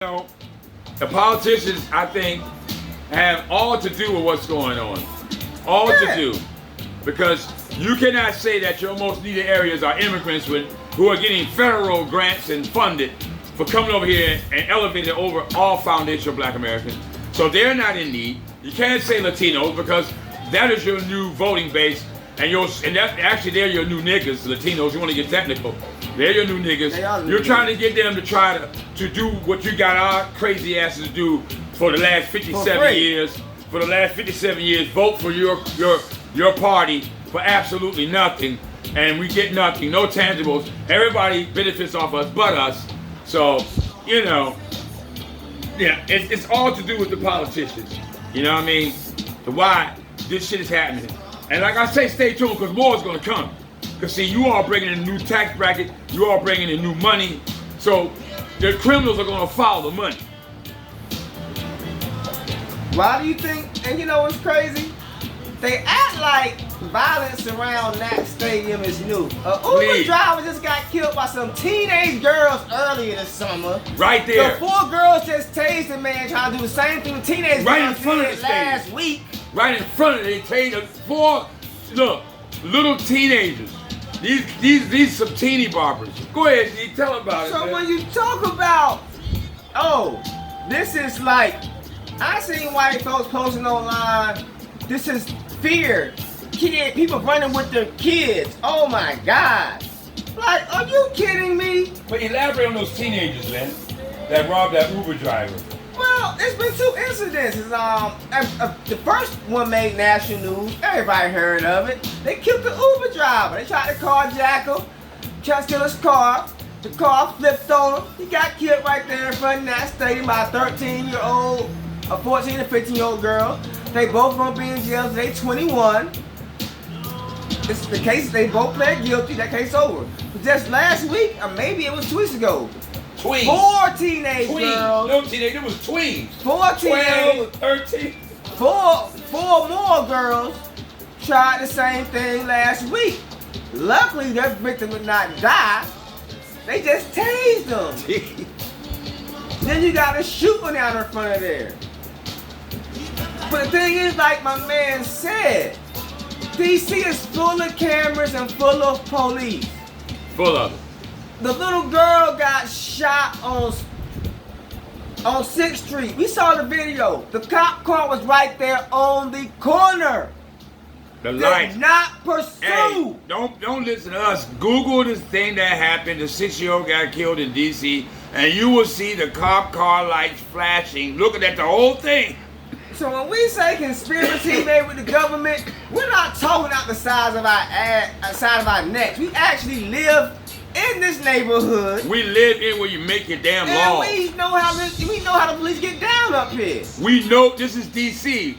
know, the politicians, I think, have all to do with what's going on. All to do. Because you cannot say that your most needed areas are immigrants who are getting federal grants and funded for coming over here and elevated over all foundational black Americans. So they're not in need. You can't say Latinos because that is your new voting base, and they're your new niggas, Latinos. You want to get technical. They're your new niggas. You're trying to get them to try to do what you got our crazy asses to do for the last 57 years. For the last 57 years, vote for your party for absolutely nothing, and we get nothing, no tangibles. Everybody benefits off us but us. So, you know, yeah, it's all to do with the politicians. You know what I mean? The why this shit is happening. And like I say, stay tuned because more is going to come. Because see, you are bringing in a new tax bracket, you are bringing in new money. So the criminals are going to follow the money. Why do you think, and you know what's crazy? They act like violence around that stadium is new. Uber driver just got killed by some teenage girls earlier this summer. Right there. The 4 girls just tased a man trying to do the same thing teenage right girls in front did of the last week. Right in front of it, they tased 4, look, little teenagers. These some teeny boppers. Go ahead, G, tell them about it. So man. when you talk about, this is like, I seen white folks posting online, this is fear. People running with their kids. Oh my God. Like, are you kidding me? But elaborate on those teenagers, man, that robbed that Uber driver. Well, there's been 2 incidences. The first one made national news. Everybody heard of it. They killed the Uber driver. They tried to carjack him, tried to steal his car. The car flipped on him. He got killed right there in front of that stadium by a 13-year-old, a 14 and 15-year-old girl. They both gonna be in jail. They 21. This is the case. They both pled guilty. That case over. But just last week, or maybe it was 2 weeks ago. Tweens. 4 teenage girls. No teenage, it was tweens. 4 teenage. 12, 13. 4 more girls tried the same thing last week. Luckily, their victim did not die. They just tased them. Then you got a shooting out in front of there. But the thing is, like my man said, DC is full of cameras and full of police. Full of it. The little girl got shot on 6th Street. We saw the video. The cop car was right there on the corner. The light. Did not pursue. Hey, don't listen to us. Google this thing that happened. The 6-year-old got killed in DC, and you will see the cop car lights flashing, looking at the whole thing. So when we say conspiracy made with the government, we're not talking out the sides of our necks. We actually live in this neighborhood. We live in where you make your damn laws. And we know how the police get down up here. We know this is DC.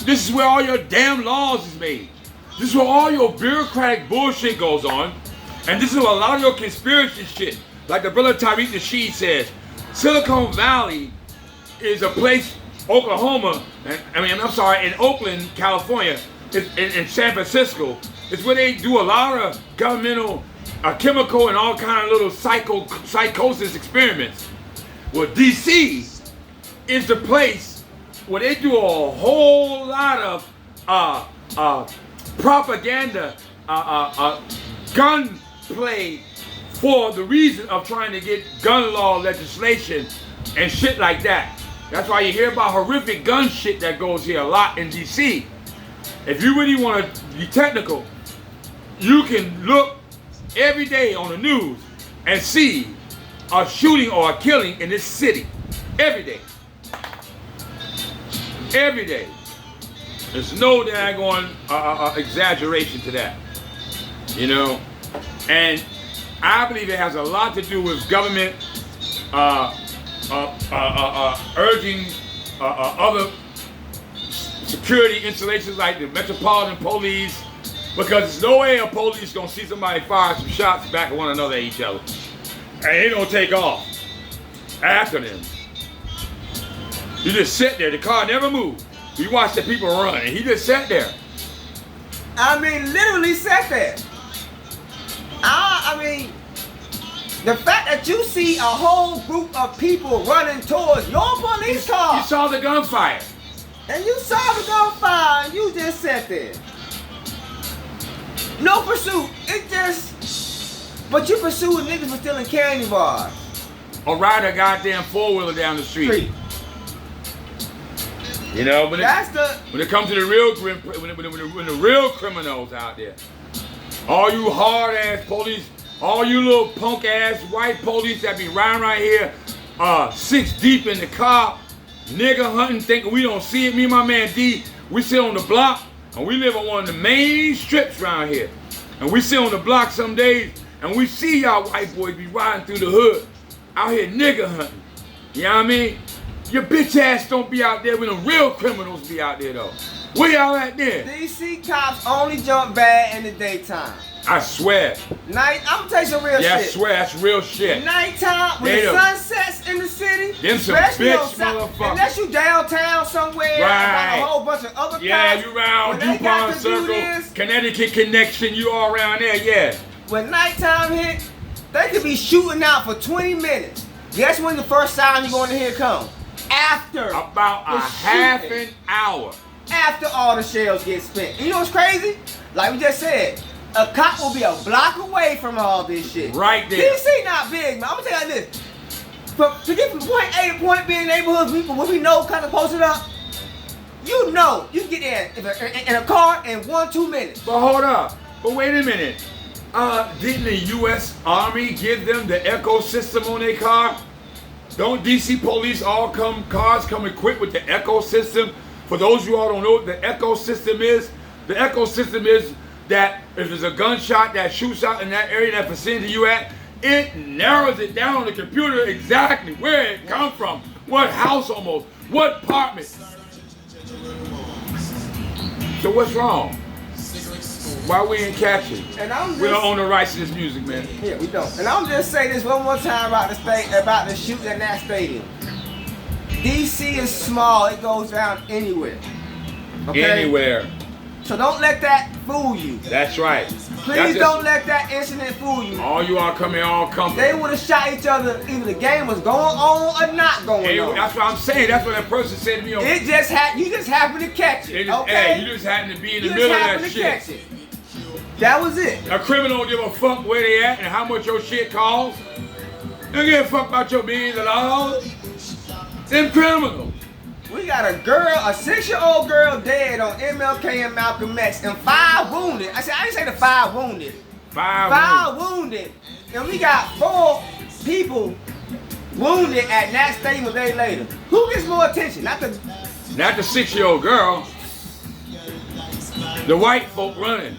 This is where all your damn laws is made. This is where all your bureaucratic bullshit goes on. And this is where a lot of your conspiracy shit, like the brother Tariq Nasheed says, Silicon Valley is a place, Oklahoma, in Oakland, California, in San Francisco, it's where they do a lot of governmental, chemical and all kind of little psychosis experiments. Well, DC is the place where they do a whole lot of propaganda, gun play for the reason of trying to get gun law legislation and shit like that. That's why you hear about horrific gun shit that goes here a lot in DC. If you really want to be technical, you can look every day on the news and see a shooting or a killing in this city. Every day. Every day. There's no daggone exaggeration to that. You know? And I believe it has a lot to do with government urging other security installations like the Metropolitan Police, because there's no way a police gonna see somebody fire some shots back at one another at each other, and they don't take off after them. You just sit there. The car never moved. You watch the people run, and he just sat there. I mean, literally sat there. I mean, The fact that you see a whole group of people running towards your police car, You saw the gunfire. and you saw the gunfire, and you just sat there. No pursuit. It just. But you pursuing niggas for stealing candy bars. Or ride a goddamn four-wheeler down the street. You know, when it comes to the real when the real criminals out there, all you hard ass police, all you little punk ass white police that be riding right here, 6 deep in the car, nigga hunting, thinking we don't see it. Me and my man D, we sit on the block, and we live on one of the main strips around here, and we sit on the block some days, and we see y'all white boys be riding through the hood, out here nigga hunting. You know what I mean? Your bitch ass don't be out there when the real criminals be out there though. Where y'all at there? DC cops only jump bad in the daytime. I swear. Night, I'm gonna tell you some real shit. Yeah, I swear, that's real shit. Nighttime, when the sun sets in the city, them some especially bitch motherfuckers. Unless you downtown somewhere, right. Got a whole bunch of other cops. Yeah, you around DuPont Circle, Connecticut Connection, you all around there, yeah. When nighttime hit, they could be shooting out for 20 minutes. Guess when the first sound you're going to hear come? After about a half an hour. After all the shells get spent. And you know what's crazy? Like we just said, a cop will be a block away from all this shit. Right there. DC not big, man. I'm gonna tell you this. To get from point A to point B in neighborhoods, people when we know kind of posted up, you know you get in a car in 1-2 minutes. But hold up. But wait a minute. Didn't the U.S. Army give them the Echo system on their car? Don't DC police cars come equipped with the Echo system? For those of you all don't know what the Echo system is, the Echo system is that if there's a gunshot that shoots out in that area, that vicinity you at, it narrows it down on the computer exactly where it come from, what house almost, what apartment. So what's wrong? Why we ain't catching? We don't own the rights to this music, man. Yeah, we don't. And I'm just saying this one more time about the shooting in that stadium. DC is small. It goes down anywhere. Okay? Anywhere. So don't let that fool you. That's right. Please don't let that incident fool you. All you all come here all comfortable. They would have shot each other either the game was going on or not going on. That's what I'm saying. That's what that person said to me. You just happened to catch it. Okay? Hey, you just happened to be in the middle of that shit. That was it. A criminal don't give a fuck where they at and how much your shit costs. They don't give a fuck about your millions of dollars. Them criminals. We got a 6-year-old girl dead on MLK and Malcolm X and 5 wounded. I didn't say the 5 wounded. 5 wounded. And we got 4 people wounded at Nat Stadium a day later. Who gets more attention? Not the 6-year-old girl. The white folk running.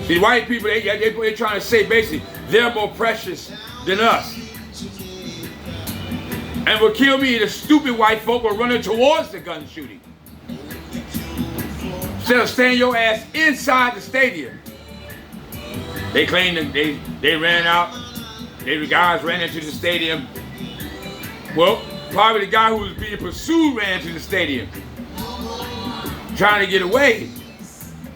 See, white people, they trying to say basically they're more precious than us. And what killed me, the stupid white folk were running towards the gun shooting. Instead of staying your ass inside the stadium. They claimed that they ran out, the guys ran into the stadium. Well, probably the guy who was being pursued ran into the stadium. Trying to get away.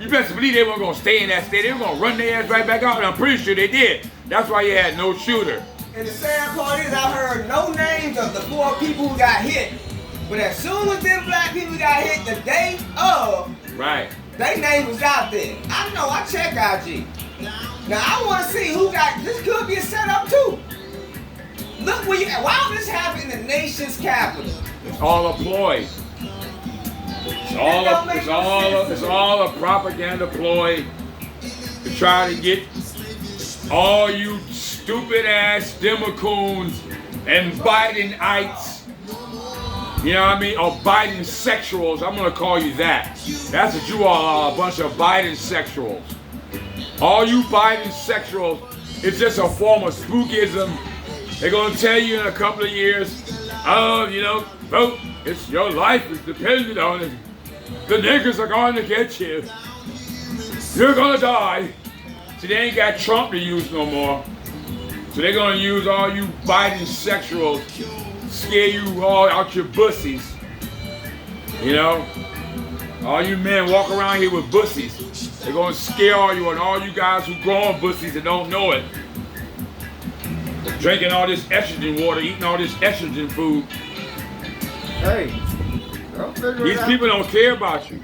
You best believe they weren't going to stay in that stadium. They were going to run their ass right back out, and I'm pretty sure they did. That's why you had no shooter. And the sad part is I heard no names of the 4 people who got hit. But as soon as them black people got hit the day of, right, their name was out there. I know, I check IG. Now I want to see who got, this could be a setup too. Look where you at. Why would this happen in the nation's capital? It's all a ploy. It's all a propaganda ploy to try to get all you stupid ass Democrats and Bidenites, you know what I mean, or Biden sexuals. I'm gonna call you that. That's what you all are, a bunch of Biden sexuals. All you Biden sexuals, it's just a form of spookism. They're gonna tell you in a couple of years, oh, you know, vote. It's your life is dependent on it. The niggers are going to get you. You're gonna die. See, they ain't got Trump to use no more. So they're gonna use all you Biden sexuals, scare you all out your bussies. You know? All you men walk around here with bussies. They're gonna scare all you and all you guys who grow on bussies and don't know it. Drinking all this estrogen water, eating all this estrogen food. Hey, don't figure it These out. people don't care about you.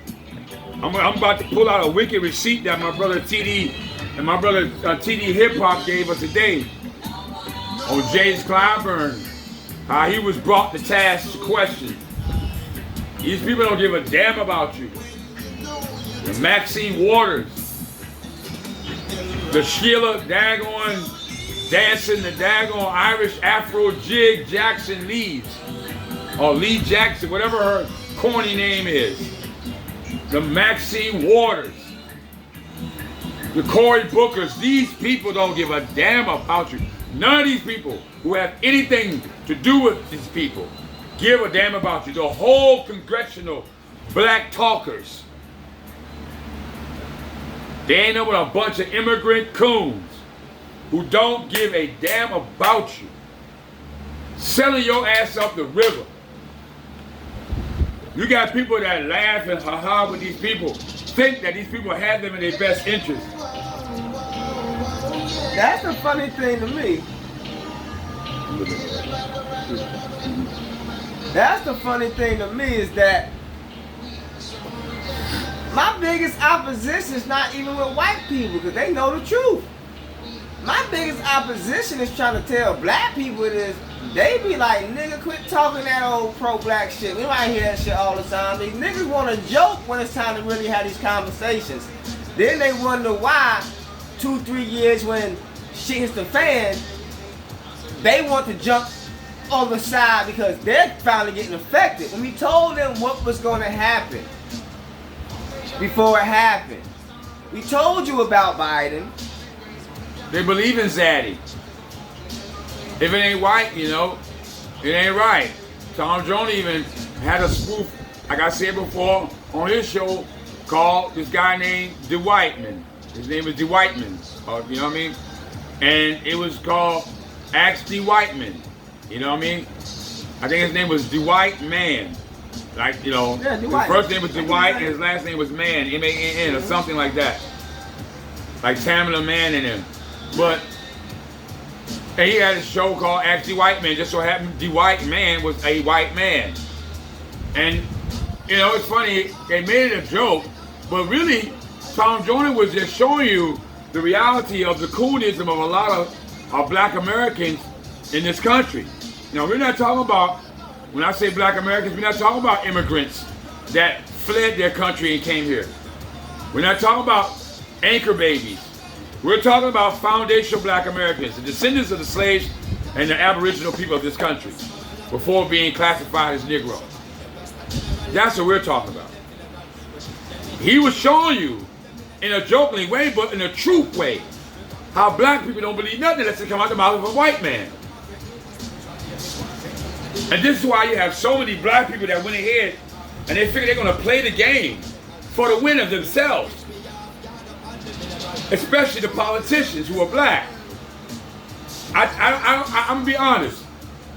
I'm about to pull out a wicked receipt that my brother TD and my brother TD Hip Hop gave us today on James Clyburn, how he was brought to task to question. These people don't give a damn about you. The Maxine Waters, the Sheila daggone dancing, the daggone Irish Afro jig Jackson Leeds, or Lee Jackson, whatever her corny name is. The Maxine Waters, the Cory Bookers. These people don't give a damn about you. None of these people who have anything to do with these people give a damn about you. The whole congressional black talkers. They ain't know but a bunch of immigrant coons who don't give a damn about you. Selling your ass up the river. You got people that laugh and ha-ha with these people, think that these people have them in their best interest. That's the funny thing to me. That's the funny thing to me is that my biggest opposition is not even with white people because they know the truth. My biggest opposition is trying to tell black people this. They be like, nigga, quit talking that old pro-black shit. We might hear that shit all the time. These niggas want to joke when it's time to really have these conversations. Then they wonder why 2-3 years when shit hits the fan, they want to jump on the side because they're finally getting affected. When we told them what was going to happen before it happened, we told you about Biden. They believe in Zaddy. If it ain't white, you know, it ain't right. Tom Jones even had a spoof, like I said before, on his show called this guy named DeWhiteman. His name is DeWhiteman, you know what I mean? And it was called Ask DeWhiteman, you know what I mean? I think his name was Dwight Mann. Like, you know, Yeah, his Dwight. first name was Dwight and his last name was Mann, M-A-N-N or something like that. Like Tamala Mann and him. But and he had a show called Ask DeWhiteman. Just so happened Dwight Mann was a white man. And, you know, it's funny, they made it a joke, but really, Tom Joyner was just showing you the reality of the coonism of a lot of black Americans in this country. Now, we're not talking about, when I say black Americans, we're not talking about immigrants that fled their country and came here. We're not talking about anchor babies. We're talking about foundational black Americans, the descendants of the slaves and the aboriginal people of this country before being classified as Negro. That's what we're talking about. He was showing you in a jokingly way, but in a truth way, how black people don't believe nothing unless it come out the mouth of a white man. And this is why you have so many black people that went ahead and they figure they're going to play the game for the win of themselves. Especially the politicians who are black. I'm going to be honest.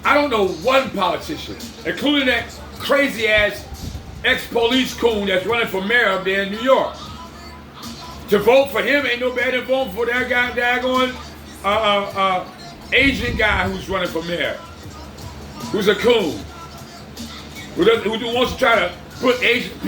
I don't know one politician, including that crazy ass ex-police coon that's running for mayor up there in New York. To vote for him ain't no better than voting for that guy, daggone Asian guy who's running for mayor. Who's a coon. Who wants to try to put Asian people